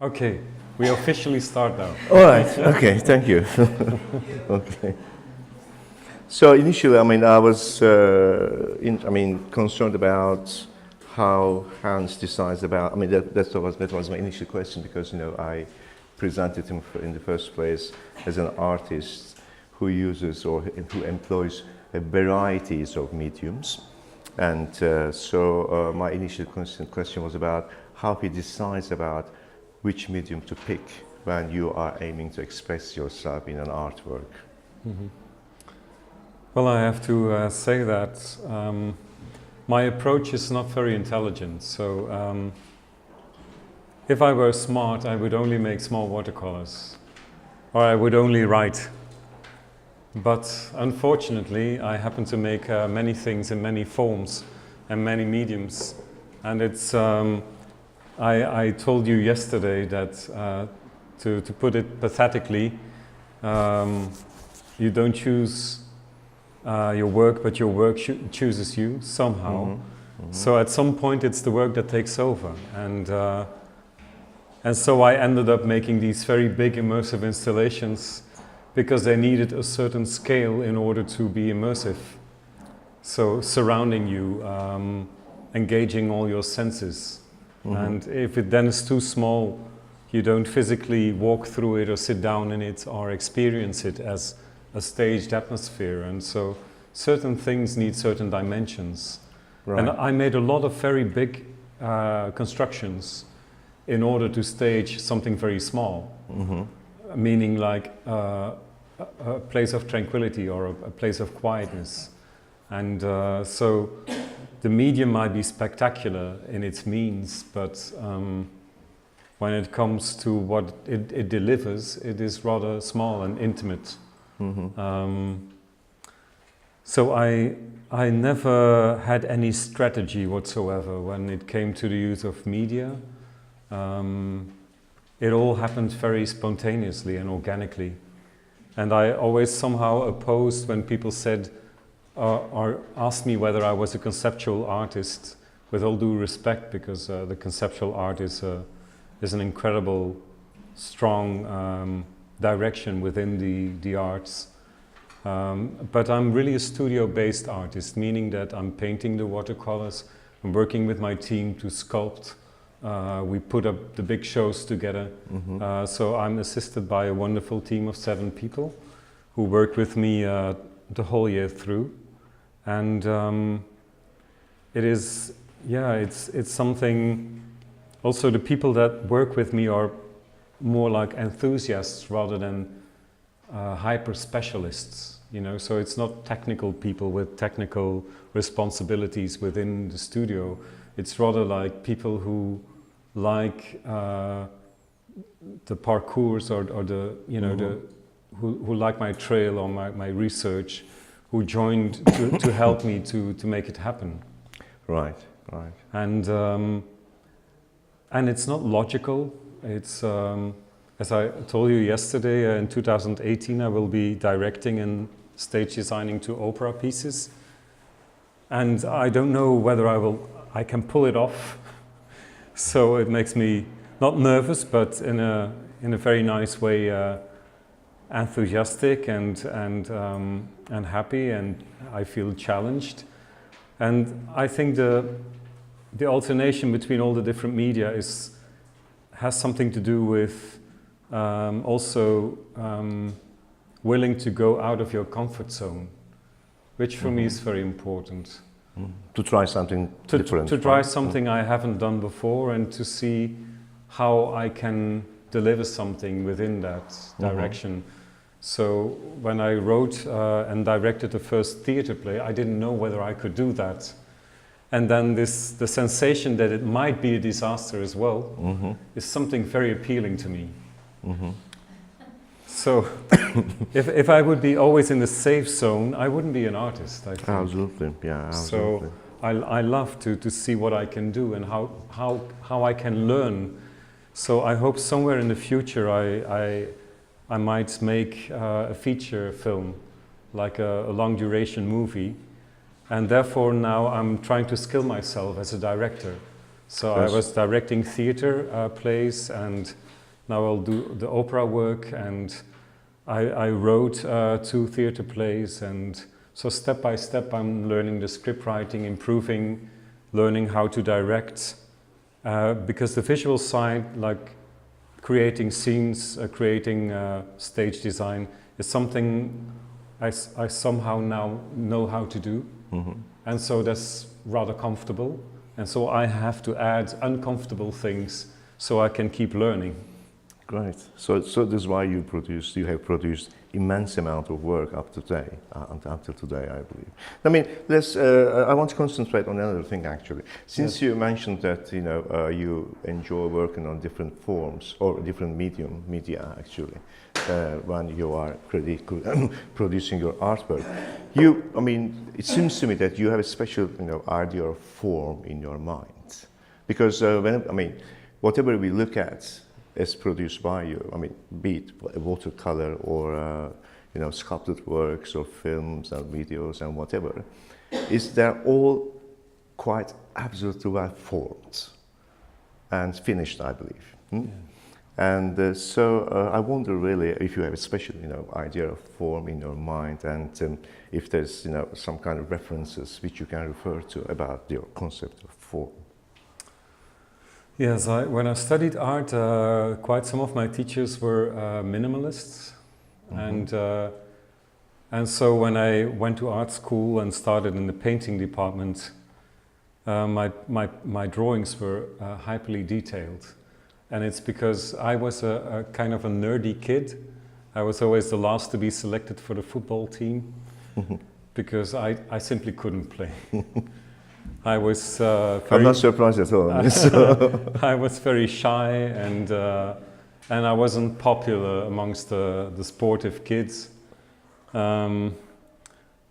Okay, we officially start now. All right. Okay. Thank you. Okay. So initially, I was, concerned about how Hans decides about. That was my initial question because I presented him in the first place as an artist who uses or who employs varieties of mediums, and so my initial question was about how he decides about which medium to pick when you are aiming to express yourself in an artwork. Mm-hmm. Well, I have to say that my approach is not very intelligent. So if I were smart, I would only make small watercolors, or I would only write. But unfortunately, I happen to make many things in many forms and many mediums. And it's, I told you yesterday that, to put it pathetically, you don't choose your work, but your work chooses you somehow. Mm-hmm. Mm-hmm. So at some point it's the work that takes over. And so I ended up making these very big immersive installations because they needed a certain scale in order to be immersive. So surrounding you, engaging all your senses. Mm-hmm. And if it then is too small, you don't physically walk through it or sit down in it or experience it as a staged atmosphere. And so certain things need certain dimensions. Right. And I made a lot of very big constructions in order to stage something very small. Mm-hmm. Meaning like a place of tranquility or a place of quietness. And so the medium might be spectacular in its means, but when it comes to what it delivers, it is rather small and intimate. Mm-hmm. So I never had any strategy whatsoever when it came to the use of media. It all happened very spontaneously and organically. And I always somehow opposed when people said or asked me whether I was a conceptual artist, with all due respect, because the conceptual art is an incredible, strong direction within the arts. But I'm really a studio-based artist, meaning that I'm painting the watercolors, I'm working with my team to sculpt. We put up the big shows together. Mm-hmm. So I'm assisted by a wonderful team of 7 people who work with me the whole year through. And it is, it's something. Also, the people that work with me are more like enthusiasts rather than hyper specialists. So it's not technical people with technical responsibilities within the studio. It's rather like people who like the parcours or the mm-hmm. who like my trail or my research, who joined to help me to make it happen. Right. And it's not logical. It's as I told you yesterday, in 2018 I will be directing and stage designing 2 opera pieces, and I don't know whether I can pull it off. So it makes me not nervous, but in a very nice way, enthusiastic and happy, and I feel challenged. And I think the alternation between all the different media has something to do with also willing to go out of your comfort zone, which for mm-hmm. me is very important. To try something different. To try something I haven't done before, and to see how I can deliver something within that direction. Mm-hmm. So when I wrote and directed the first theater play, I didn't know whether I could do that. And then the sensation that it might be a disaster as well mm-hmm. is something very appealing to me. Mm-hmm. So if I would be always in the safe zone, I wouldn't be an artist, I think. Absolutely, yeah, absolutely. So I love to see what I can do and how I can learn. So I hope somewhere in the future I might make a feature film, like a long duration movie. And therefore now I'm trying to skill myself as a director. So Yes. I was directing theater plays, and now I'll do the opera work, and I wrote 2 theater plays, and so step by step I'm learning the script writing, improving, learning how to direct, because the visual side, like creating scenes, creating stage design, is something I somehow now know how to do, and so that's rather comfortable, and so I have to add uncomfortable things so I can keep learning. Great. So this is why you have produced immense amount of work up to today, until today, I believe. I mean, I want to concentrate on another thing actually. Since Yes. you mentioned that you enjoy working on different forms or different media actually, when you are producing your artwork, I mean, it seems to me that you have a special idea of form in your mind, because whatever we look at is produced by you. I mean, be it a watercolor or sculpted works or films and videos and whatever, they're all quite absolutely well formed and finished, I believe. Yeah. And so I wonder really if you have a special idea of form in your mind, and if there's some kind of references which you can refer to about your concept of form. Yes, when I studied art, quite some of my teachers were minimalists, and so when I went to art school and started in the painting department, my drawings were hyperly detailed, and it's because I was a kind of a nerdy kid. I was always the last to be selected for the football team because I simply couldn't play. I was I'm not surprised at all. I was very shy, and I wasn't popular amongst the sportive kids. But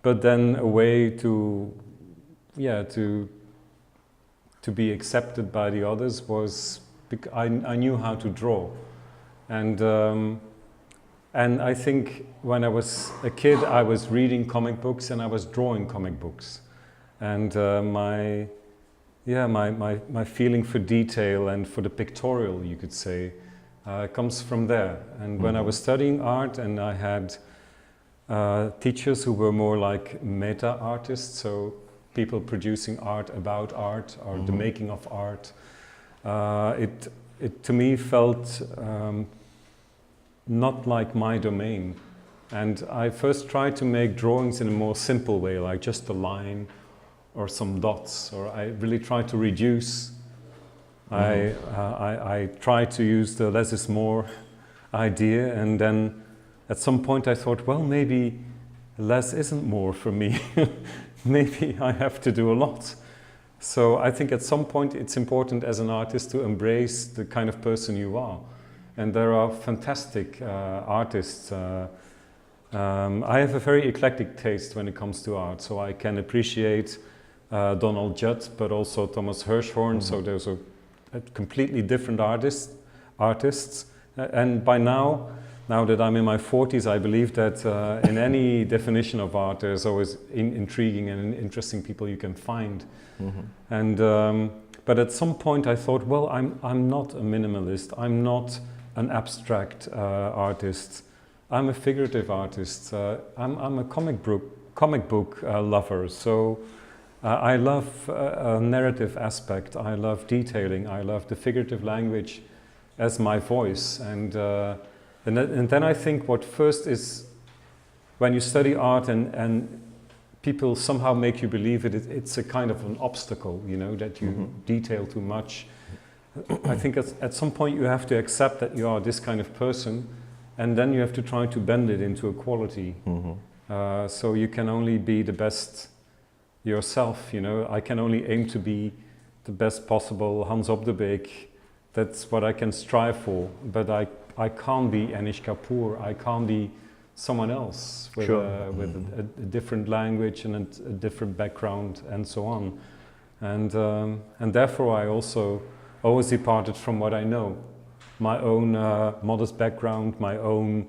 then a way to be accepted by the others was I knew how to draw, and I think when I was a kid I was reading comic books and I was drawing comic books. And my feeling for detail and for the pictorial, you could say, comes from there. And when I was studying art, and I had teachers who were more like meta artists, so people producing art about art or the making of art, it to me felt not like my domain. And I first tried to make drawings in a more simple way, like just a line or some dots, or I really try to reduce. I try to use the less is more idea, and then at some point I thought, well, maybe less isn't more for me. Maybe I have to do a lot. So I think at some point it's important as an artist to embrace the kind of person you are. And there are fantastic artists. I have a very eclectic taste when it comes to art, so I can appreciate Donald Judd, but also Thomas Hirschhorn. So those are completely different artists. And by now that I'm in my 40s, I believe that in any definition of art, there's always intriguing and interesting people you can find. And but at some point I thought, well, I'm not a minimalist. I'm not an abstract artist. I'm a figurative artist. I'm a comic book lover. So. I love a narrative aspect, I love detailing, I love the figurative language as my voice. And then I think what first is, when you study art and people somehow make you believe it's a kind of an obstacle, that you detail too much. I think at some point you have to accept that you are this kind of person, and then you have to try to bend it into a quality. So you can only be the best yourself, I can only aim to be the best possible Hans op de Beek. That's what I can strive for, but I can't be Anish Kapoor. I can't be someone else with, a different language and a different background and so on. And therefore I also always departed from what I know, my own modest background, my own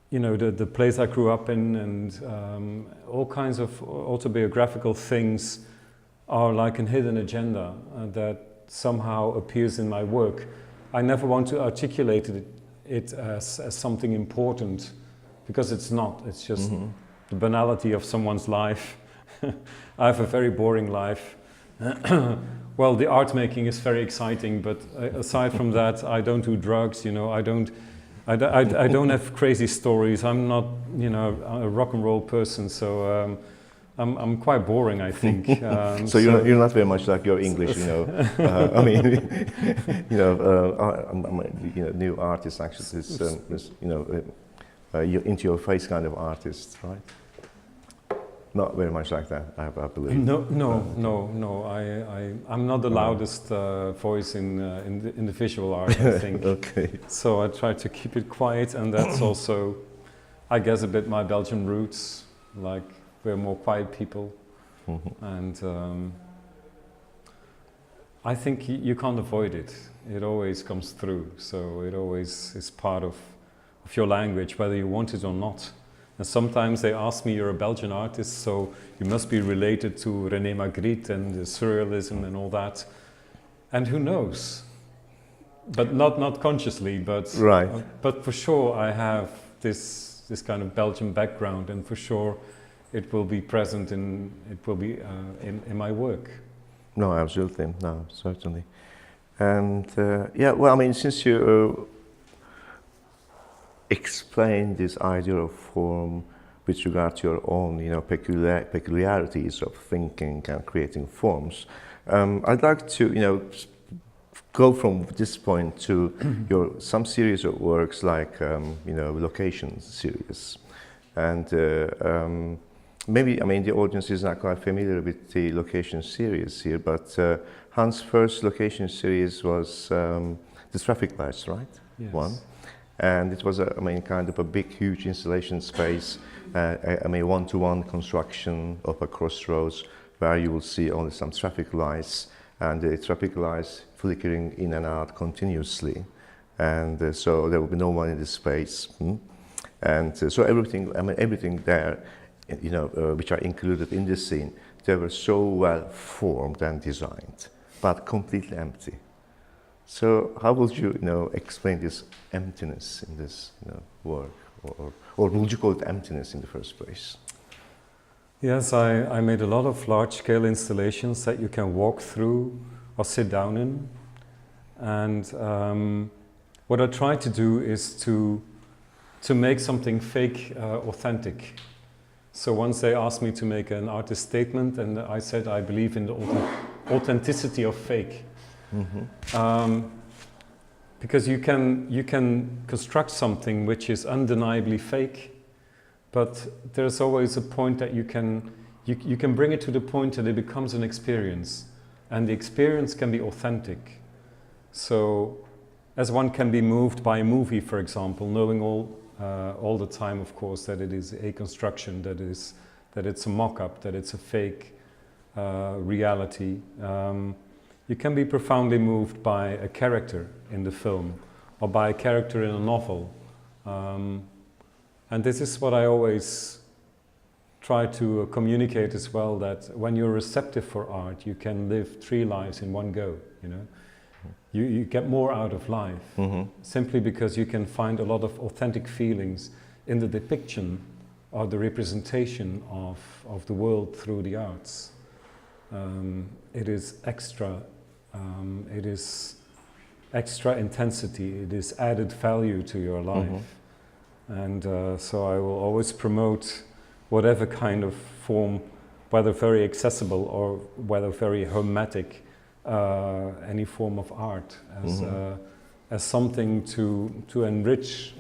the place I grew up in, and all kinds of autobiographical things are like a hidden agenda that somehow appears in my work. I never want to articulate it as something important, because it's not. It's just the banality of someone's life. I have a very boring life. Well, the art making is very exciting, but aside from that, I don't do drugs. You know, I don't have crazy stories. I'm not, you know, a rock and roll person. So I'm quite boring, I think. So you're not very much like your English, you know. I mean, you know, new artist actually is you know, you're into your face kind of artist, right? Not very much like that, I believe. No. I'm not the loudest voice in the visual art, I think. Okay. So I try to keep it quiet, and that's also, I guess, a bit my Belgian roots. Like, we're more quiet people, and I think you can't avoid it. It always comes through. So it always is part of your language, whether you want it or not. And sometimes they ask me, you're a Belgian artist, so you must be related to René Magritte and the surrealism and all that. And who knows? But not consciously, but right. But for sure I have this kind of Belgian background, and for sure it will be present in my work. No, absolutely. No, certainly. And yeah, well, I mean, since you explain this idea of form with regard to your own, you know, peculiarities of thinking and creating forms, I'd like to, you know, go from this point to some series of works like, you know, location series, and maybe, I mean, the audience is not quite familiar with the location series here, but Hans' first location series was the traffic lights, right? Yes. One. And it was, I mean, kind of a big, huge installation space, I mean, one-to-one construction of a crossroads where you will see only some traffic lights, and the traffic lights flickering in and out continuously. And so there will be no one in the space. And so everything, I mean, everything there, you know, which are included in this scene, they were so well formed and designed, but completely empty. So how would you, you know, explain this emptiness in this, you know, work, or would you call it emptiness in the first place? Yes, I made a lot of large-scale installations that you can walk through or sit down in, and what I try to do is to make something fake authentic. So once they asked me to make an artist statement, and I said I believe in the authenticity of fake. Because you can construct something which is undeniably fake, but there's always a point that you can bring it to the point that it becomes an experience, and the experience can be authentic. So, as one can be moved by a movie, for example, knowing all the time, of course, that it is a construction, that it's a mock-up, that it's a fake reality. You can be profoundly moved by a character in the film, or by a character in a novel. And this is what I always try to communicate as well, that when you're receptive for art, you can live 3 lives in one go, you know. You get more out of life, simply because you can find a lot of authentic feelings in the depiction or the representation of the world through the arts. It is extra. It is extra intensity, it is added value to your life. And so I will always promote whatever kind of form, whether very accessible or whether very hermetic, any form of art as something to enrich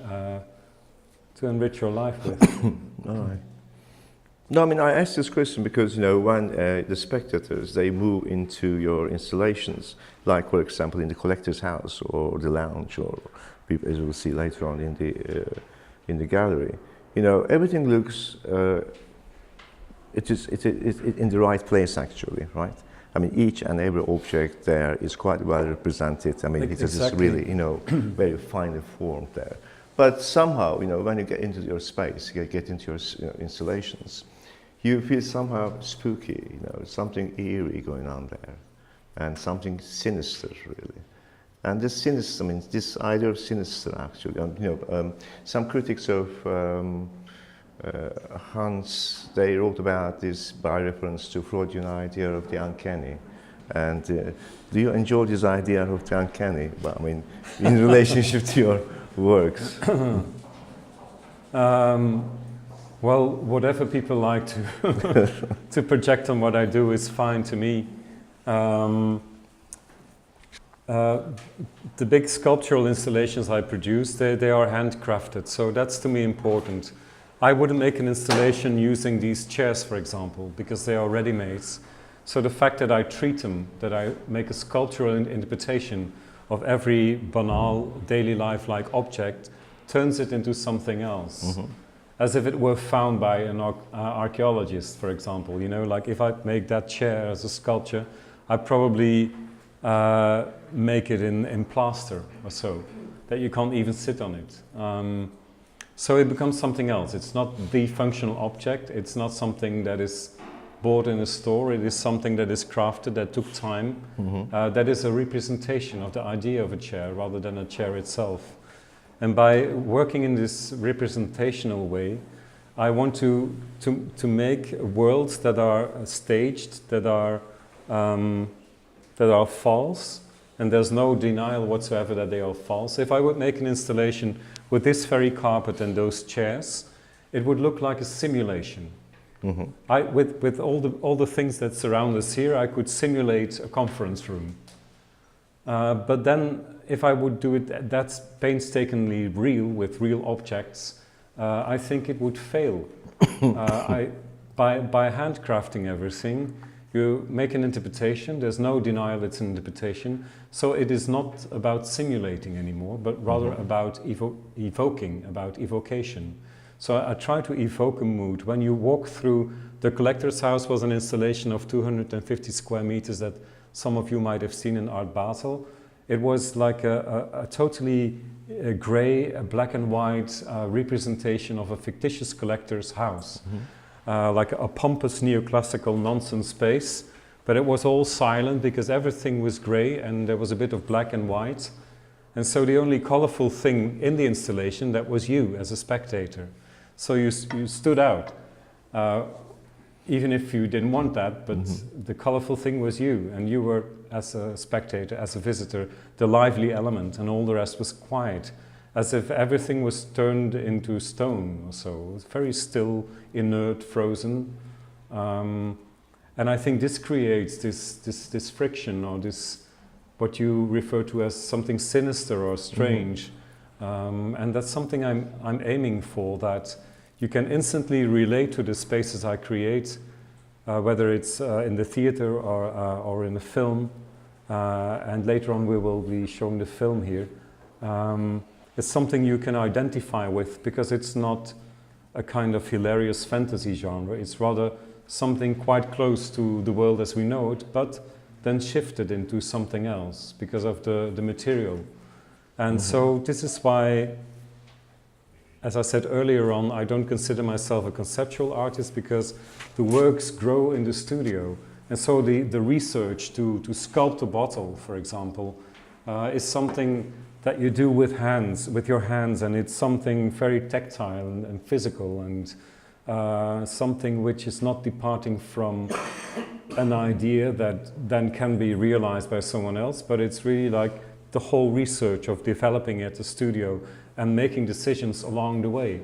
your life with. All right. No, I mean, I asked this question because, you know, when the spectators, they move into your installations, like, for example, in the collector's house or the lounge, or as we'll see later on in the gallery, you know, everything looks, it's in the right place, actually, right? I mean, each and every object there is quite well represented. I mean, it is really, you know, very finely formed there. But somehow, you know, when you get into your space, you get into your installations, you feel somehow spooky, you know, something eerie going on there. and something sinister, really. And this sinister, I mean, this idea of sinister, actually, some critics of Hans, they wrote about this by reference to Freudian idea of the uncanny. And do you enjoy this idea of the uncanny? But, I mean, in relationship to your works. Well, whatever people like to to project on what I do is fine to me. The big sculptural installations I produce, they are handcrafted, so that's to me important. I wouldn't make an installation using these chairs, for example, because they are ready-mades. So the fact that I treat them, that I make a sculptural interpretation of every banal, daily life-like object, turns it into something else. Mm-hmm. As if it were found by an archaeologist, for example. You know, like if I make that chair as a sculpture, I probably make it in plaster or so, that you can't even sit on it. So it becomes something else. It's not the functional object. It's not something that is bought in a store. It is something that is crafted, that took time. Mm-hmm. That is a representation of the idea of a chair rather than a chair itself. And by working in this representational way, I want to make worlds that are staged, that are false, and there's no denial whatsoever that they are false. If I would make an installation with this very carpet and those chairs, it would look like a simulation. Mm-hmm. With all the things that surround us here, I could simulate a conference room. But then, if I would do it that's painstakingly real, with real objects, I think it would fail. By handcrafting everything, you make an interpretation. There's no denial it's an interpretation. So it is not about simulating anymore, but rather about evoking, about evocation. So I try to evoke a mood. When you walk through, the Collector's House was an installation of 250 square meters that some of you might have seen in Art Basel. It was like a totally grey, black and white representation of a fictitious collector's house. Mm-hmm. Like a pompous neoclassical nonsense space, but it was all silent because everything was grey and there was a bit of black and white. And so the only colourful thing in the installation, that was you as a spectator. So you stood out, even if you didn't want that, but mm-hmm. the colourful thing was you, and you were, as a spectator, as a visitor, the lively element, and all the rest was quiet, as if everything was turned into stone or so. It was very still, inert, frozen. And I think this creates this friction, or this, what you refer to as something sinister or strange. Mm-hmm. And that's something I'm aiming for, that you can instantly relate to the spaces I create, whether it's in the theater or in a film. And later on we will be showing the film here. It's something you can identify with, because it's not a kind of hilarious fantasy genre. It's rather something quite close to the world as we know it, but then shifted into something else because of the material. And mm-hmm. so this is why, as I said earlier on, I don't consider myself a conceptual artist, because the works grow in the studio. And so the research to sculpt a bottle, for example, is something that you do with your hands, and it's something very tactile and physical, and something which is not departing from an idea that then can be realized by someone else, but it's really like the whole research of developing at the studio and making decisions along the way.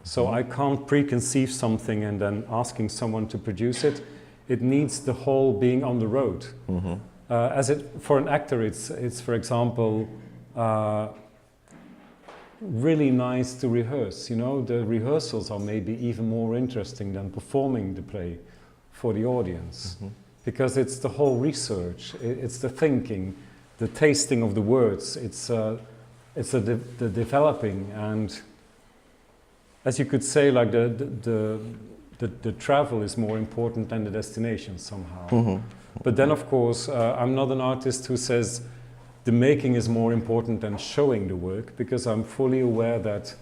So I can't preconceive something and then asking someone to produce it. It needs the whole being on the road. Mm-hmm. For an actor, it's for example, really nice to rehearse. You know, the rehearsals are maybe even more interesting than performing the play for the audience, mm-hmm. because it's the whole research, it's the thinking, the tasting of the words, it's the developing, and as you could say, like the travel is more important than the destination somehow. Mm-hmm. But then, of course, I'm not an artist who says the making is more important than showing the work, because I'm fully aware that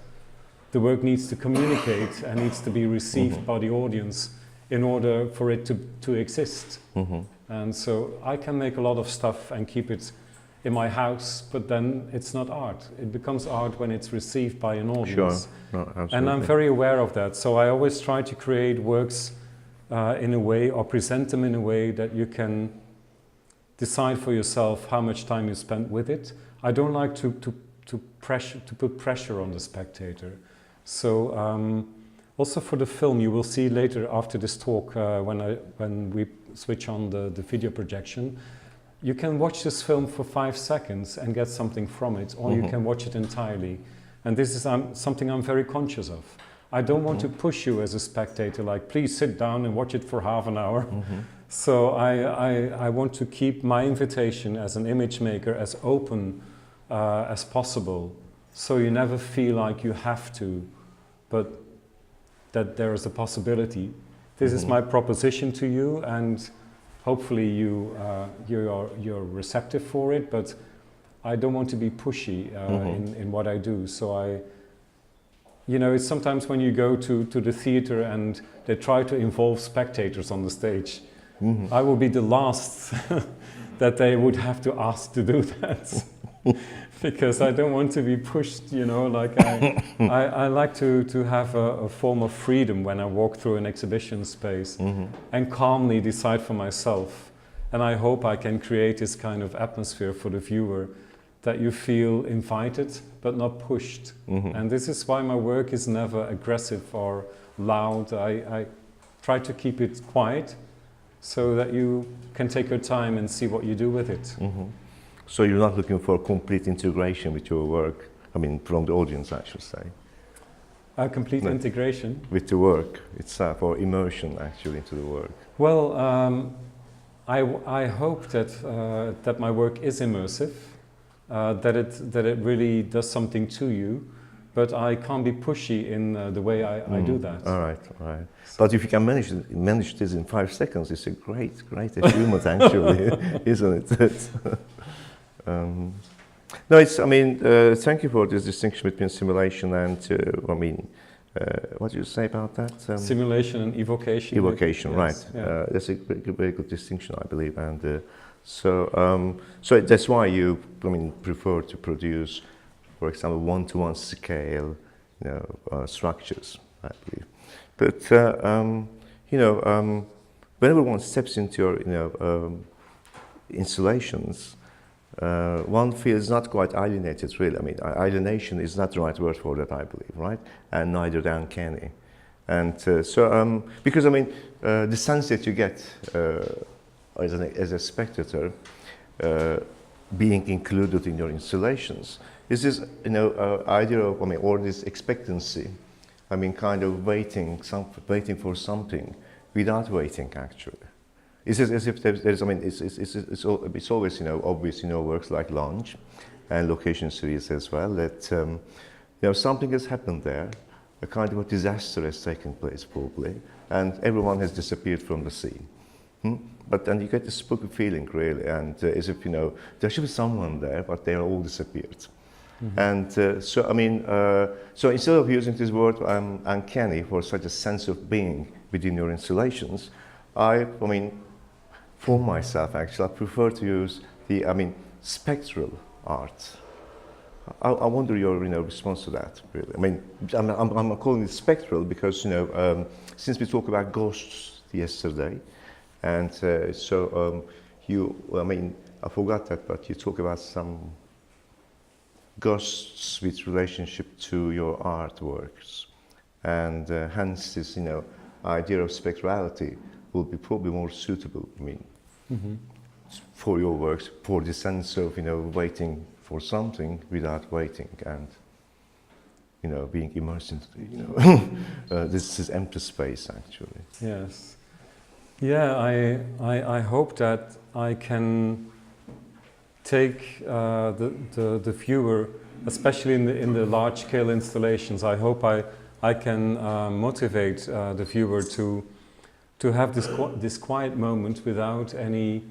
the work needs to communicate and needs to be received mm-hmm. by the audience in order for it to exist. Mm-hmm. And so I can make a lot of stuff and keep it in my house, but then it's not art. It becomes art when it's received by an audience. Sure, no, absolutely. And I'm very aware of that. So I always try to create works in a way, or present them in a way that you can decide for yourself how much time you spend with it. I don't like to put pressure on the spectator. So also for the film, you will see later after this talk, when we switch on the video projection, you can watch this film for 5 seconds and get something from it, or you can watch it entirely. And this is something I'm very conscious of. I don't want to push you as a spectator, like, please sit down and watch it for half an hour. So I want to keep my invitation as an image maker as open as possible, so you never feel like you have to, but that there is a possibility. This is my proposition to you, and hopefully you're receptive for it, but I don't want to be pushy in what I do. So it's sometimes when you go to the theater and they try to involve spectators on the stage, I will be the last that they would have to ask to do that. Because I don't want to be pushed, like I like to have a form of freedom when I walk through an exhibition space and calmly decide for myself. And I hope I can create this kind of atmosphere for the viewer, that you feel invited but not pushed. And this is why my work is never aggressive or loud. I try to keep it quiet so that you can take your time and see what you do with it. So you're not looking for complete integration with your work, I mean, from the audience, I should say. A complete integration? With the work itself, or immersion, actually, into the work. Well, I hope that my work is immersive, that it really does something to you, but I can't be pushy in the way I do that. All right. But if you can manage this in 5 seconds, it's a great achievement, actually, isn't it? No, thank you for this distinction between simulation and, what do you say about that? Simulation and evocation. Evocation, yes, right. Yeah. That's a very good distinction, I believe. And so that's why you, prefer to produce, for example, one-to-one scale, structures, I believe. But whenever one steps into your, installations, one feels not quite alienated, really. Alienation is not the right word for that, I believe, right? And neither uncanny. And because the sense that you get as a spectator, being included in your installations, is this, idea of, or this expectancy, kind of waiting for something without waiting, actually. It's as if there's, it's always, obvious, works like Lounge and Location Series as well, that, something has happened there, a kind of a disaster has taken place, probably, and everyone has disappeared from the scene. But then you get this spooky feeling, really, and as if, there should be someone there, but they are all disappeared. And so instead of using this word uncanny for such a sense of being within your installations, for myself, actually, I prefer to use the, spectral art. I wonder your, response to that, really. I'm calling it spectral because, since we talked about ghosts yesterday, and I forgot that, but you talk about some ghosts with relationship to your artworks, and hence this, idea of spectrality will be probably more suitable, for your works, for the sense of, waiting for something without waiting, and, being immersed into, this is empty space, actually. Yes. Yeah, I hope that I can take the viewer, especially in the large-scale installations. I hope I can motivate the viewer to have this quiet moment without any.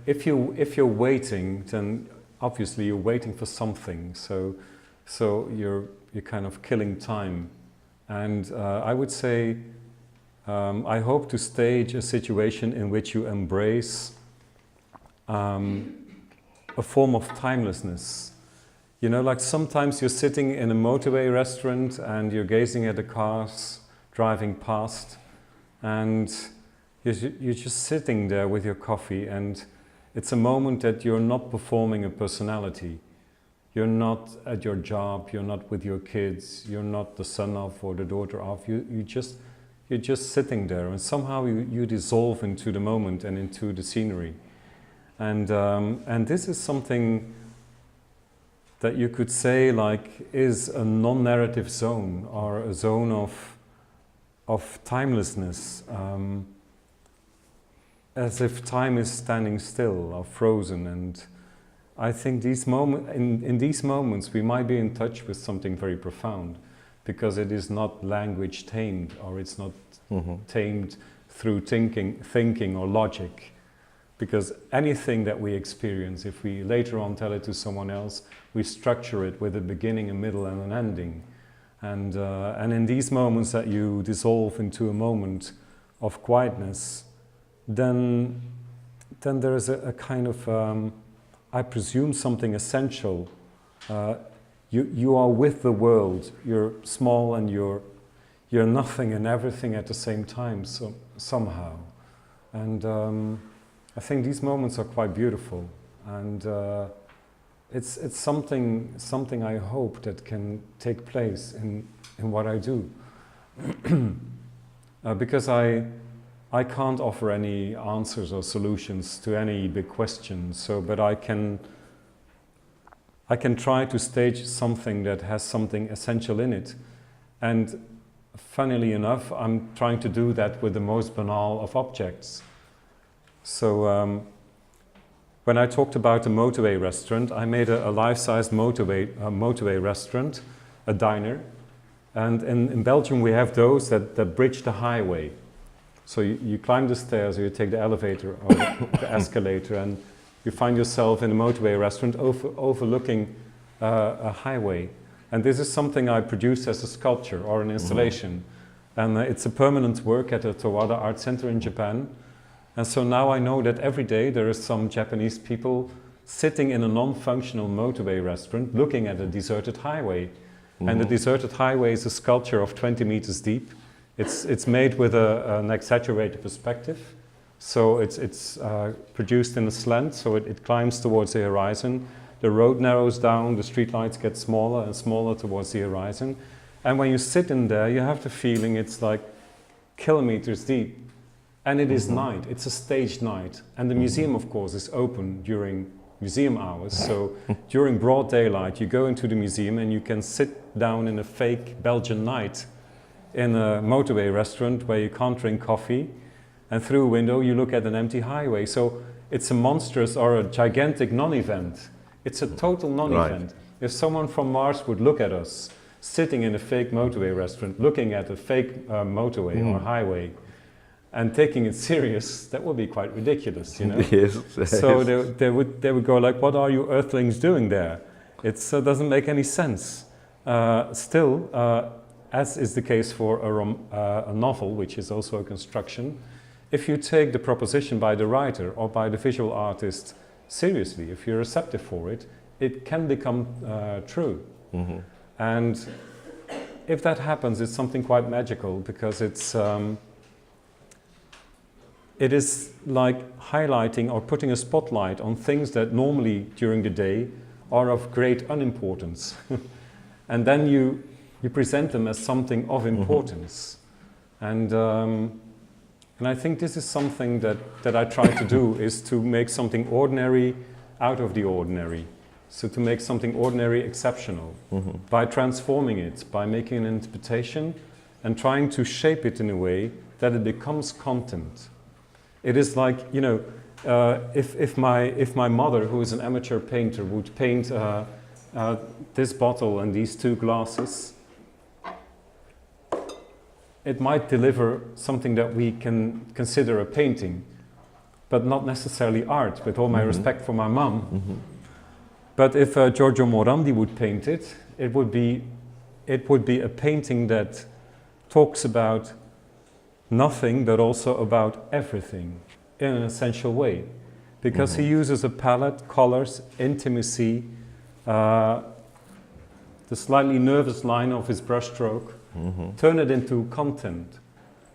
If you're waiting, then obviously you're waiting for something. So you're kind of killing time, and I would say I hope to stage a situation in which you embrace a form of timelessness. You know, like sometimes you're sitting in a motorway restaurant and you're gazing at the cars driving past, and you're just sitting there with your coffee, and it's a moment that you're not performing a personality. You're not at your job, you're not with your kids, you're not the son of or the daughter of, you're just sitting there, and somehow you dissolve into the moment and into the scenery. And this is something that you could say like is a non-narrative zone, or a zone of timelessness, as if time is standing still or frozen. And I think in these moments we might be in touch with something very profound, because it is not language tamed, or it's not tamed through thinking or logic. Because anything that we experience, if we later on tell it to someone else, we structure it with a beginning, a middle and an ending. And in these moments that you dissolve into a moment of quietness, then there is a kind of, I presume, something essential. You are with the world. You're small and you're nothing and everything at the same time, so somehow. And I think these moments are quite beautiful, and it's something I hope that can take place in what I do. Because I can't offer any answers or solutions to any big questions, but I can try to stage something that has something essential in it. And funnily enough, I'm trying to do that with the most banal of objects. So when I talked about the motorway restaurant, I made a life-size motorway restaurant, a diner. And in Belgium we have those that bridge the highway. So you climb the stairs, or you take the elevator or the escalator, and you find yourself in a motorway restaurant overlooking a highway. And this is something I produced as a sculpture or an installation. And it's a permanent work at the Towada Art Center in Japan. And so now I know that every day there are some Japanese people sitting in a non-functional motorway restaurant looking at a deserted highway. And the deserted highway is a sculpture of 20 meters deep. It's made with an exaggerated perspective. So it's produced in a slant, so it climbs towards the horizon. The road narrows down, the streetlights get smaller and smaller towards the horizon. And when you sit in there, you have the feeling it's like kilometers deep. And it is night, it's a staged night. And the museum, of course, is open during museum hours. So during broad daylight, you go into the museum and you can sit down in a fake Belgian night in a motorway restaurant where you can't drink coffee. And through a window, you look at an empty highway. So it's a monstrous or a gigantic non-event. It's a total non-event. Right. If someone from Mars would look at us, sitting in a fake motorway restaurant, looking at a fake motorway or highway, and taking it serious, that would be quite ridiculous, you know. Yes. So they would go like, "What are you Earthlings doing there?" It doesn't make any sense. Still, as is the case for a novel, which is also a construction, if you take the proposition by the writer or by the visual artist seriously, if you're receptive for it, it can become true. And if that happens, it's something quite magical, because it is like highlighting or putting a spotlight on things that normally during the day are of great unimportance. And then you present them as something of importance. And I think this is something that I try to do, is to make something ordinary out of the ordinary. So to make something ordinary exceptional, by transforming it, by making an interpretation and trying to shape it in a way that it becomes content. It is like, you know, if my mother, who is an amateur painter, would paint this bottle and these two glasses, it might deliver something that we can consider a painting, but not necessarily art, with all my respect for my mom. But if Giorgio Morandi would paint it, it would be a painting that talks about nothing but also about everything in an essential way. Because he uses a palette, colors, intimacy, the slightly nervous line of his brushstroke, turn it into content.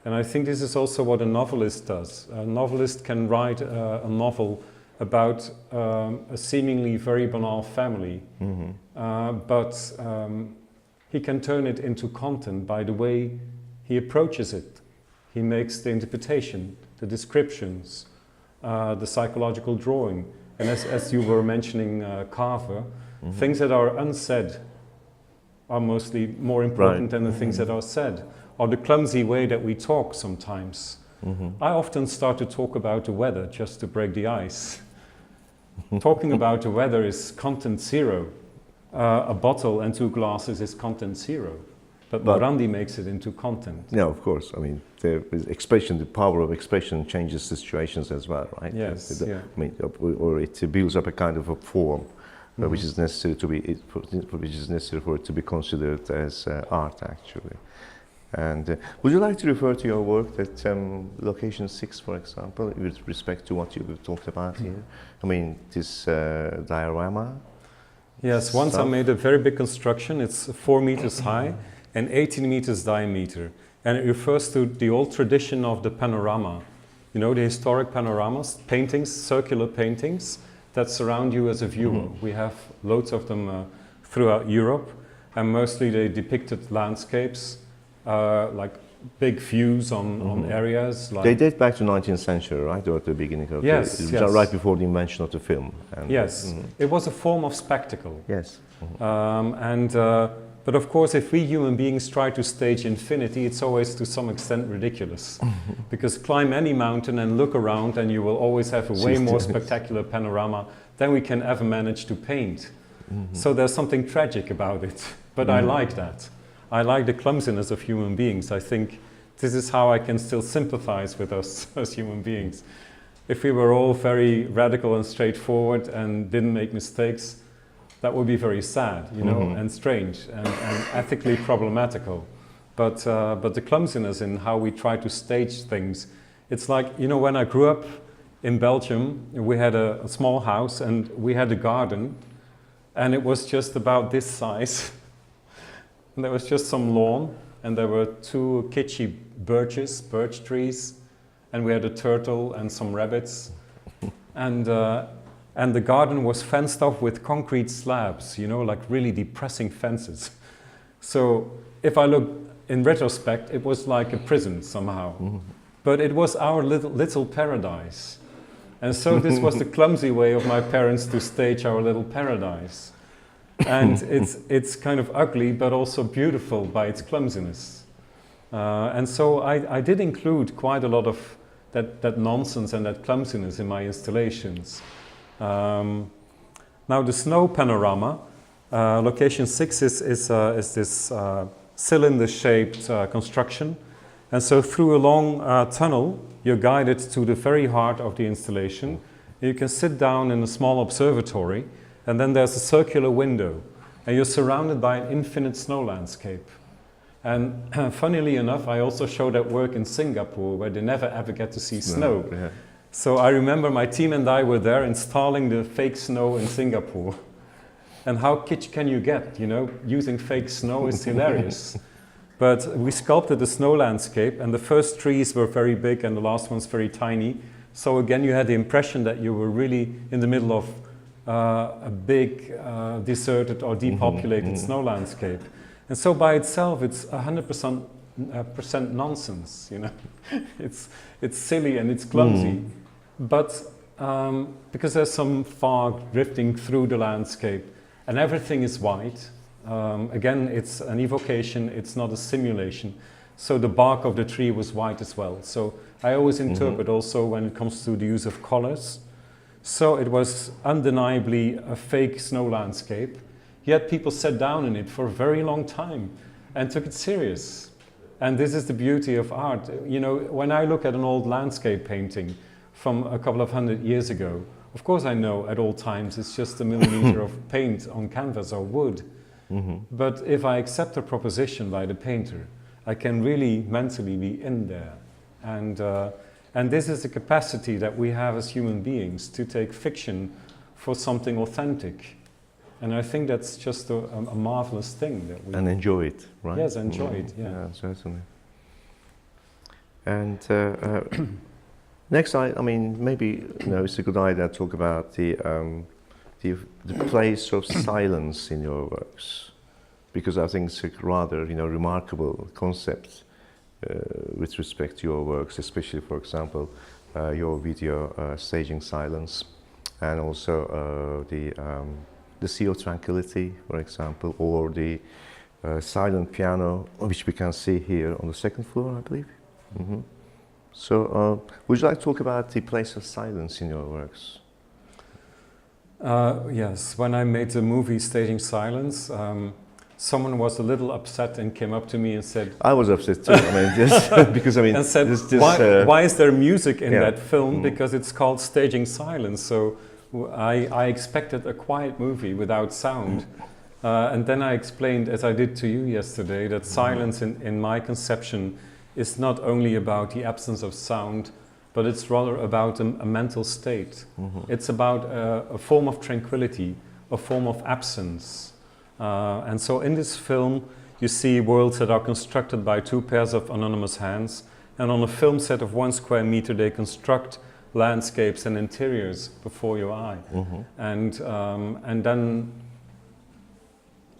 And I think this is also what a novelist does. A novelist can write a novel about a seemingly very banal family, but he can turn it into content by the way he approaches it. He makes the interpretation, the descriptions, the psychological drawing. And as you were mentioning Carver, things that are unsaid are mostly more important than the things that are said, or the clumsy way that we talk sometimes. I often start to talk about the weather just to break the ice. Talking about the weather is content zero. A bottle and 2 glasses is content zero. But Morandi makes it into content. Yeah, of course. I mean, there is expression, the power of expression changes situations as well, right? Yes, I mean, or it builds up a kind of a form which is necessary to be, which is necessary for it to be considered as art, actually. And would you like to refer to your work at location 6, for example, with respect to what you've talked about here? I mean, this diorama. Yes, once I made a very big construction. It's 4 meters high and 18 meters diameter. And it refers to the old tradition of the panorama. You know, the historic panoramas, paintings, circular paintings that surround you as a viewer. We have loads of them throughout Europe, and mostly they depicted landscapes, like big views on areas. Like they date back to 19th century, right? Or at the beginning of the, right before the invention of the film. And, yes, it was a form of spectacle. Yes. But of course, if we human beings try to stage infinity, it's always to some extent ridiculous. Because climb any mountain and look around and you will always have a way more spectacular panorama than we can ever manage to paint. So there's something tragic about it. But I like that. I like the clumsiness of human beings. I think this is how I can still sympathize with us as human beings. If we were all very radical and straightforward and didn't make mistakes, that would be very sad, you know, and strange and ethically problematical. But the clumsiness in how we try to stage things, it's like, you know, when I grew up in Belgium, we had a small house and we had a garden, and it was just about this size. And there was just some lawn, and there were 2 kitschy birch trees, and we had a turtle and some rabbits. And the garden was fenced off with concrete slabs, you know, like really depressing fences. So if I look in retrospect, it was like a prison somehow. But it was our little paradise. And so this was the clumsy way of my parents to stage our little paradise. And it's kind of ugly, but also beautiful by its clumsiness. And so I did include quite a lot of that nonsense and that clumsiness in my installations. Now the snow panorama, location 6 is this cylinder-shaped construction. And so through a long tunnel, you're guided to the very heart of the installation. You can sit down in a small observatory, and then there's a circular window, and you're surrounded by an infinite snow landscape. And funnily enough, I also show that work in Singapore, where they never ever get to see snow. Yeah. So I remember my team and I were there installing the fake snow in Singapore. And how kitsch can you get, you know? Using fake snow is hilarious. But we sculpted the snow landscape, and the first trees were very big and the last ones very tiny. So again, you had the impression that you were really in the middle of a big deserted or depopulated snow landscape. And so by itself, it's 100% nonsense, you know. It's silly and it's clumsy. But because there's some fog drifting through the landscape and everything is white, again, it's an evocation, it's not a simulation. So the bark of the tree was white as well. So I always interpret also when it comes to the use of colors. So it was undeniably a fake snow landscape, yet people sat down in it for a very long time and took it serious. And this is the beauty of art. You know, when I look at an old landscape painting from a couple of 100 years ago, of course I know at all times it's just a millimeter of paint on canvas or wood. But if I accept a proposition by the painter, I can really mentally be in there. And this is the capacity that we have as human beings to take fiction for something authentic. And I think that's just a marvelous thing that we... And enjoy it, right? Yes, enjoy it, yeah. Yeah, certainly. And next, I mean, maybe it's a good idea to talk about the place of silence in your works, because I think it's a rather remarkable concept with respect to your works, especially, for example, your video Staging Silence, and also the Sea of Tranquility, for example, or the silent piano, which we can see here on the second floor, I believe. Mm-hmm. So, would you like to talk about the place of silence in your works? Yes, when I made the movie Staging Silence, someone was a little upset and came up to me and said... I was upset too, I mean, just because, I mean... And said, why is there music in that film? Because it's called Staging Silence, so I expected a quiet movie without sound. And then I explained, as I did to you yesterday, that silence in my conception is not only about the absence of sound, but it's rather about a mental state. It's about a form of tranquility, a form of absence. And so in this film, you see worlds that are constructed by two pairs of anonymous hands, and on a film set of 1 square meter, they construct landscapes and interiors before your eye. And then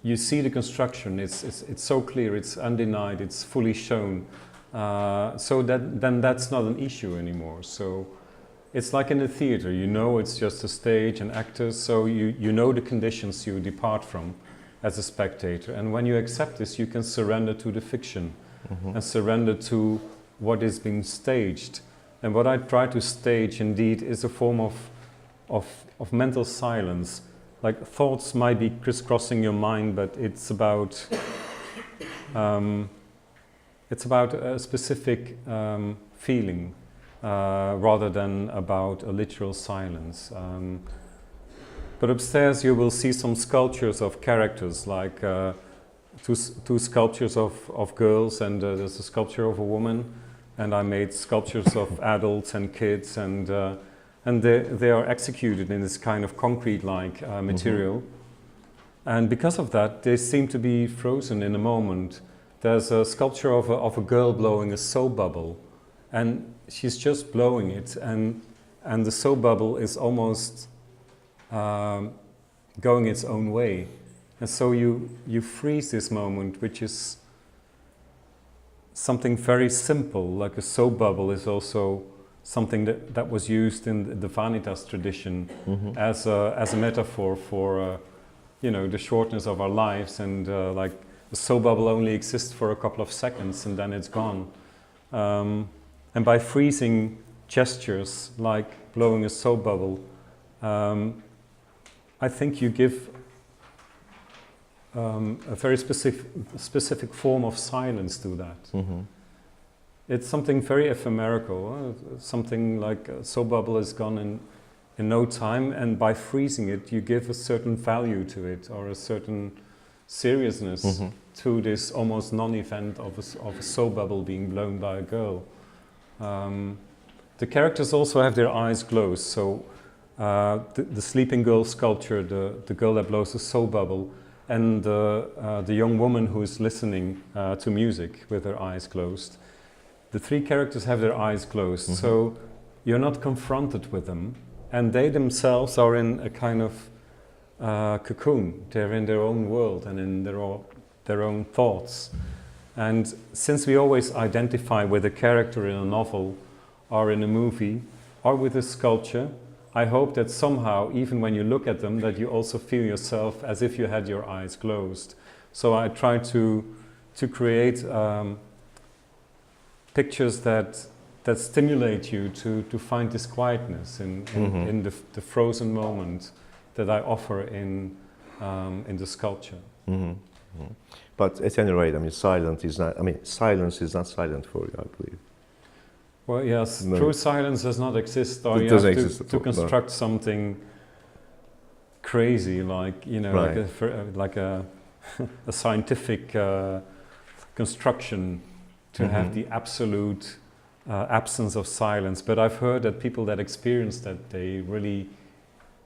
you see the construction. It's so clear, it's undenied, it's fully shown. So then that's not an issue anymore. So it's like in a theater, it's just a stage and actors, so you know the conditions you depart from as a spectator. And when you accept this, you can surrender to the fiction and surrender to what is being staged. And what I try to stage indeed is a form of mental silence. Like thoughts might be crisscrossing your mind, but it's about a specific feeling rather than about a literal silence. But upstairs you will see some sculptures of characters, like two sculptures of girls, and there's a sculpture of a woman, and I made sculptures of adults and kids, and they are executed in this kind of concrete-like material. And because of that, they seem to be frozen in a moment. There's a sculpture of a girl blowing a soap bubble, and she's just blowing it, and the soap bubble is almost going its own way. And so you freeze this moment, which is something very simple, like a soap bubble is also something that was used in the Vanitas tradition as a metaphor for the shortness of our lives, and like the soap bubble only exists for a couple of seconds and then it's gone. And by freezing gestures like blowing a soap bubble, I think you give a very specific form of silence to that. It's something very ephemerical, something like a soap bubble is gone in no time, and by freezing it you give a certain value to it, or a certain seriousness to this almost non-event of a soap bubble being blown by a girl. The characters also have their eyes closed, so the sleeping girl sculpture, the girl that blows a soap bubble, and the young woman who is listening to music with her eyes closed. The three characters have their eyes closed, so you're not confronted with them, and they themselves are in a kind of cocoon. They're in their own world and in their own thoughts. And since we always identify with a character in a novel or in a movie or with a sculpture, I hope that somehow, even when you look at them, that you also feel yourself as if you had your eyes closed. So I try to create pictures that stimulate you to find this quietness in the frozen moment that I offer in the sculpture. But at any rate, I mean, silence is not silent for you, I believe. Well, yes, true silence does not exist, or It you doesn't have exist to at all, construct something crazy, like like a scientific construction to have the absolute absence of silence. But I've heard that people that experience that, they really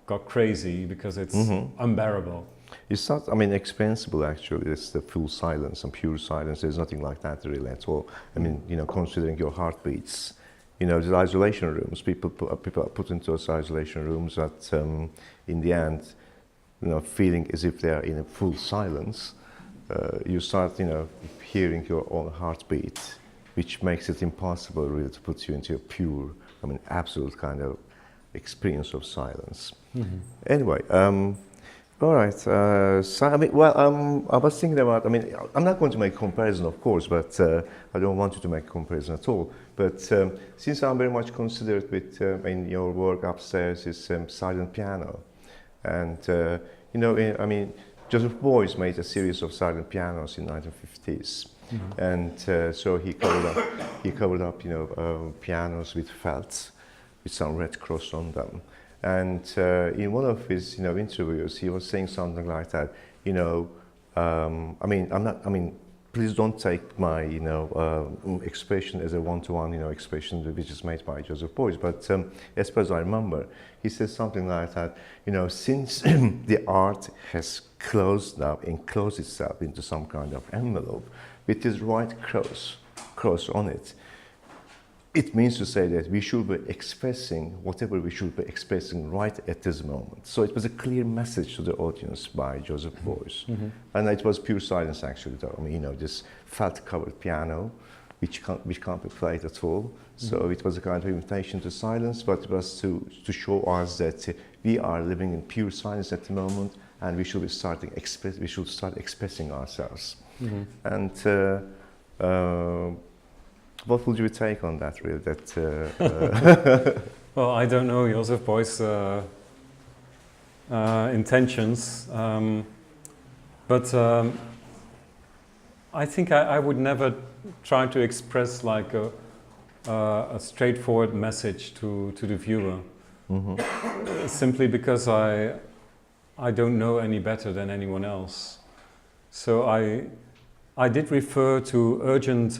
got crazy because it's unbearable. It's not, I mean, expensible actually. It's the full silence and pure silence. There's nothing like that really at all. I mean, you know, considering your heartbeats, you know, the isolation rooms, people are put into those isolation rooms that in the end, you know, feeling as if they're in a full silence, you start, you know, hearing your own heartbeat, which makes it impossible really to put you into a pure, I mean, absolute kind of experience of silence. Anyway, all right. So, I mean, well, I was thinking about, I mean, I'm not going to make comparison, of course, but I don't want you to make comparison at all. But since I'm very much considered with, in your work upstairs is silent piano. And, you know, I mean, Joseph Beuys made a series of silent pianos in the 1950s. And so he covered up, you know, pianos with felt, with some red cross on them. And in one of his, you know, interviews, he was saying something like that, you know, I mean, please don't take my, you know, expression as a one-to-one, you know, expression which is made by Joseph Beuys. But as far as I remember, he says something like that, you know, since the art has closed now, enclosed itself into some kind of envelope with this right cross on it, it means to say that we should be expressing whatever we should be expressing right at this moment. So it was a clear message to the audience by Joseph Beuys. And it was pure silence actually, though. I mean, you know, this felt-covered piano, which can't be played at all. So it was a kind of invitation to silence, but it was to show us that we are living in pure silence at the moment, and we should be start expressing ourselves. And what would you take on that, really? Well, I don't know Joseph Beuys' intentions, but I think I would never try to express like a straightforward message to the viewer, simply because I don't know any better than anyone else. So I did refer to urgent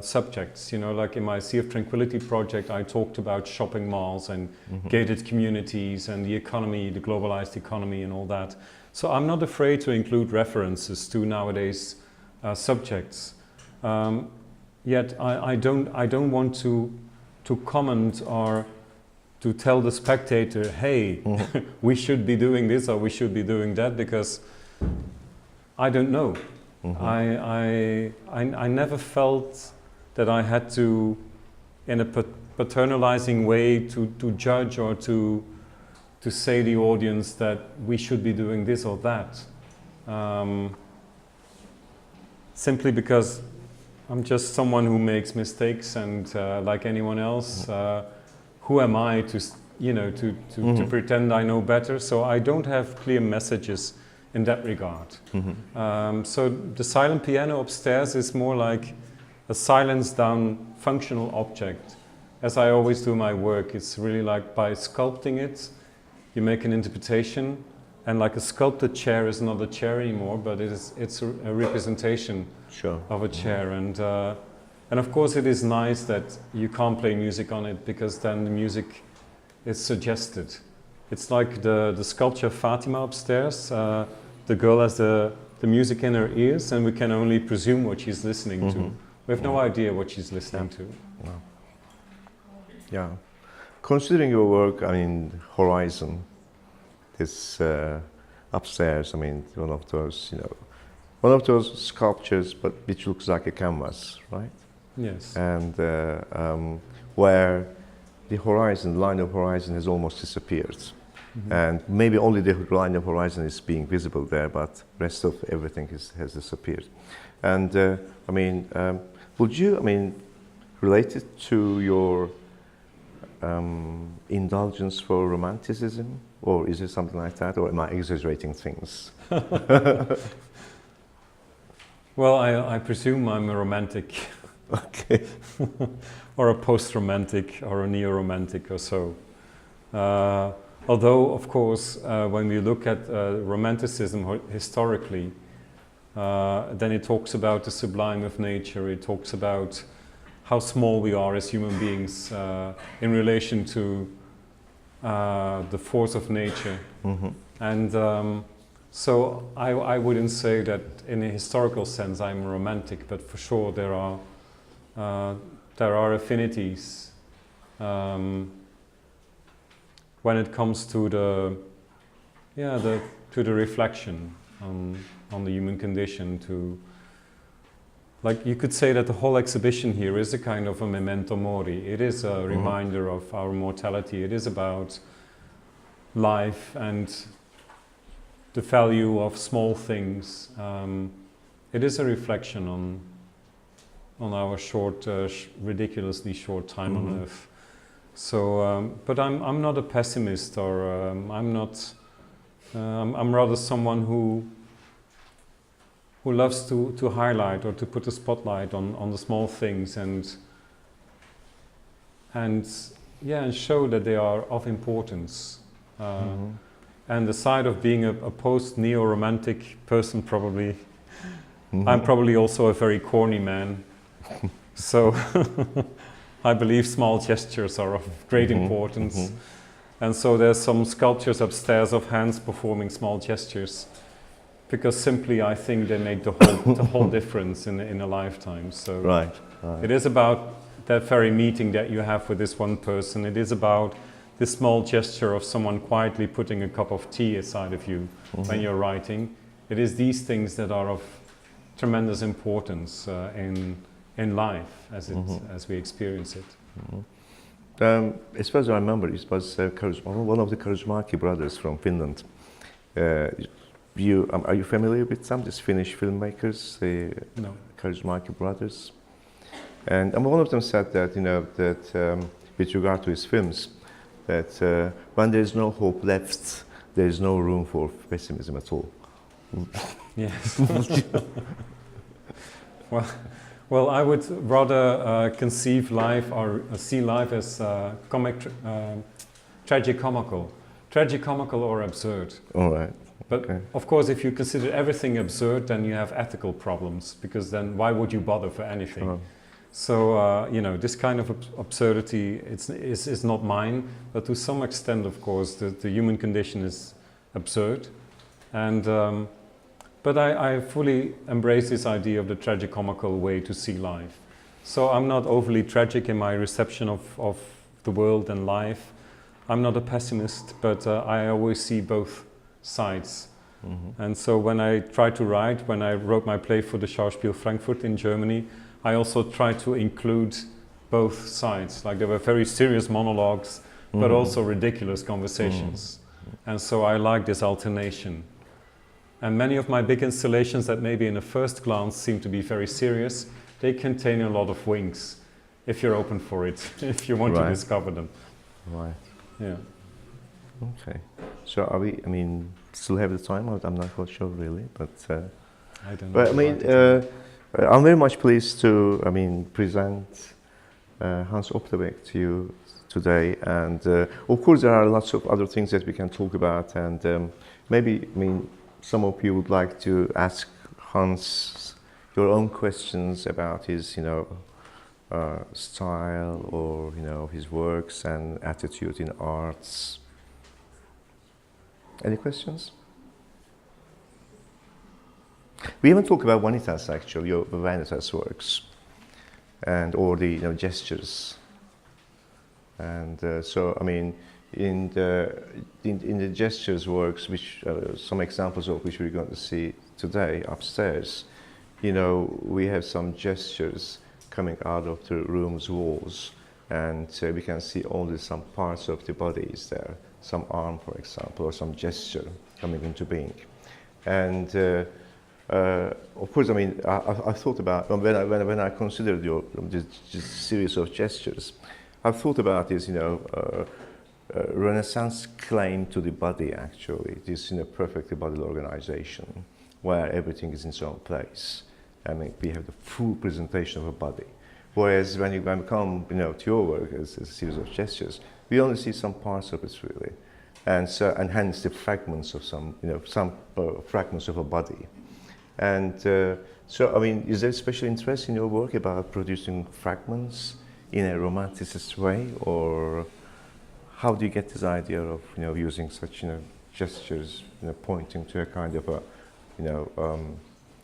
subjects, you know, like in my Sea of Tranquility project, I talked about shopping malls and gated communities and the economy, the globalized economy and all that. So I'm not afraid to include references to nowadays subjects. Yet I don't want to comment or to tell the spectator, hey, we should be doing this or we should be doing that, because I don't know. I never felt that I had to, in a paternalizing way, to judge or to say to the audience that we should be doing this or that. Simply because I'm just someone who makes mistakes, and like anyone else, who am I to, you know, to pretend I know better? So I don't have clear messages in that regard. So the silent piano upstairs is more like a silenced down functional object. As I always do my work, it's really like by sculpting it, you make an interpretation, and like a sculpted chair is not a chair anymore, but it's a representation of a chair. And of course it is nice that you can't play music on it, because then the music is suggested. It's like the sculpture Fatima upstairs. The girl has the music in her ears, and we can only presume what she's listening to. We have no idea what she's listening to. Yeah. Considering your work, I mean, Horizon, this upstairs, I mean, one of those sculptures, but which looks like a canvas, right? Yes. And where the horizon, line of horizon has almost disappeared. And maybe only the line of horizon is being visible there, but rest of everything has disappeared. And I mean, would you, I mean, relate it to your indulgence for romanticism, or is it something like that, or am I exaggerating things? Well, I presume I'm a romantic. Okay. Or a post-romantic, or a neo-romantic, or so. Although, of course, when we look at romanticism historically, then it talks about the sublime of nature, it talks about how small we are as human beings in relation to the force of nature. And so I wouldn't say that in a historical sense I'm a romantic, but for sure there are affinities when it comes to the reflection on the human condition. To, like, you could say that the whole exhibition here is a kind of a memento mori. It is a reminder of our mortality. It is about life and the value of small things. It is a reflection on our short, ridiculously short time on Earth. So, but I'm not a pessimist, or I'm not. I'm rather someone who loves to highlight or to put a spotlight on the small things and show that they are of importance. And the side of being a post-neo-romantic person, probably, I'm probably also a very corny man. So I believe small gestures are of great importance. And so there's some sculptures upstairs of hands performing small gestures, because simply I think they make the whole difference in a lifetime. So Right. it is about that very meeting that you have with this one person. It is about this small gesture of someone quietly putting a cup of tea aside of you when you're writing. It is these things that are of tremendous importance in life as we experience it. As far as I remember, it was one of the Karasmaki brothers from Finland. Are you familiar with some, these Finnish filmmakers, the Karasmaki brothers? And one of them said that, with regard to his films, that when there is no hope left, there is no room for pessimism at all. Yes. Well, I would rather conceive life or see life as tragicomical or absurd. All right. But of course, if you consider everything absurd, then you have ethical problems, because then why would you bother for anything? So, this kind of absurdity is not mine, but to some extent, of course, the human condition is absurd. And, but I fully embrace this idea of the tragicomical way to see life. So I'm not overly tragic in my reception of the world and life. I'm not a pessimist, but I always see both sides. And so when I try to write, when I wrote my play for the Schauspiel Frankfurt in Germany, I also tried to include both sides. Like, there were very serious monologues, but also ridiculous conversations. And so I like this alternation. And many of my big installations that maybe in a first glance seem to be very serious, they contain a lot of winks, if you're open for it, if you want to discover them. Right. Yeah. Okay. So are we, still have the time? I'm not quite sure really, but... I don't know. But I'm very much pleased to, present Hans Opteweg to you today. And of course there are lots of other things that we can talk about, and maybe, some of you would like to ask Hans your own questions about his, style, or, his works and attitude in arts. Any questions? We haven't talked about Vanitas, actually, your Vanitas works, and or the gestures. And in the gestures works, which some examples of which we're going to see today upstairs, we have some gestures coming out of the room's walls, and we can see only some parts of the body is there, some arm, for example, or some gesture coming into being. And of course, I thought about, when I considered this series of gestures, I've thought about this, Renaissance claim to the body, actually, this perfectly bodily organization, where everything is in its own place. We have the full presentation of a body. Whereas when you come, to your work as a series of gestures, we only see some parts of it, really, and hence the fragments of some fragments of a body. And So, I mean, is there special interest in your work about producing fragments in a romanticist way, or how do you get this idea of, using such, gestures, pointing to a kind of a,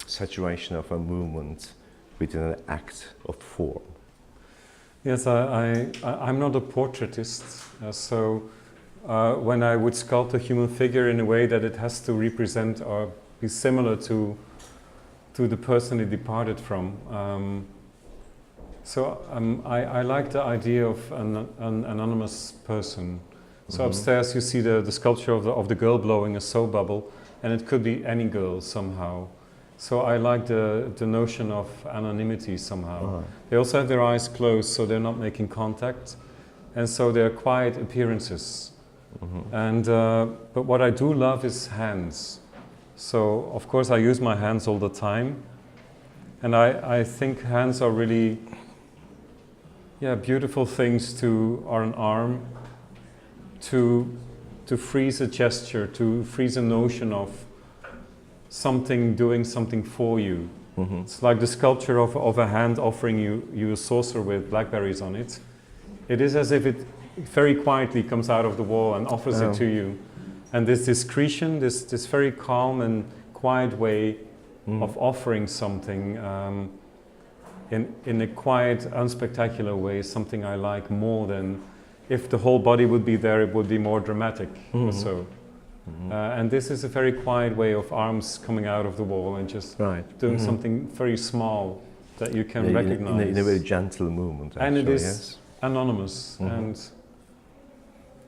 saturation of a movement within an act of form? Yes, I'm not a portraitist, so when I would sculpt a human figure in a way that it has to represent or be similar to the person it departed from. I like the idea of an anonymous person. So upstairs you see the sculpture of the girl blowing a soap bubble, and it could be any girl somehow. So I like the notion of anonymity somehow. Right. They also have their eyes closed, so they're not making contact, and so they're quiet appearances. And but what I do love is hands. So of course I use my hands all the time, and I think hands are really, beautiful things or an arm to freeze a gesture, to freeze a notion of something doing something for you. It's like the sculpture of a hand offering you a saucer with blackberries on it. It is as if it very quietly comes out of the wall and offers it to you. And this discretion, this very calm and quiet way of offering something in a quiet, unspectacular way is something I like more than if the whole body would be there, it would be more dramatic. And this is a very quiet way of arms coming out of the wall and just doing something very small that you can recognize. In a very gentle movement, actually, and it is anonymous. And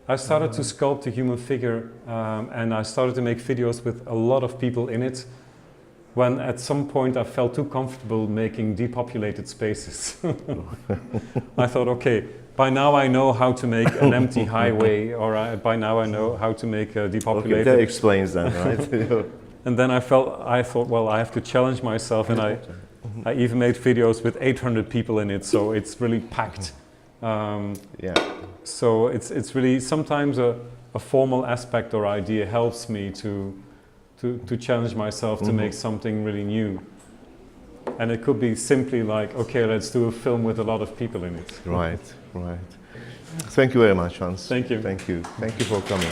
I started to sculpt a human figure, and I started to make videos with a lot of people in it, when at some point I felt too comfortable making depopulated spaces. I thought, okay, by now I know how to make an empty highway, or by now I know how to make a depopulated... Okay, that explains that, right? And then I thought, well, I have to challenge myself, and I even made videos with 800 people in it, so it's really packed. So it's really sometimes a formal aspect or idea helps me to challenge myself to make something really new. And it could be simply like, okay, let's do a film with a lot of people in it. Right. Thank you very much, Hans. Thank you. Thank you for coming.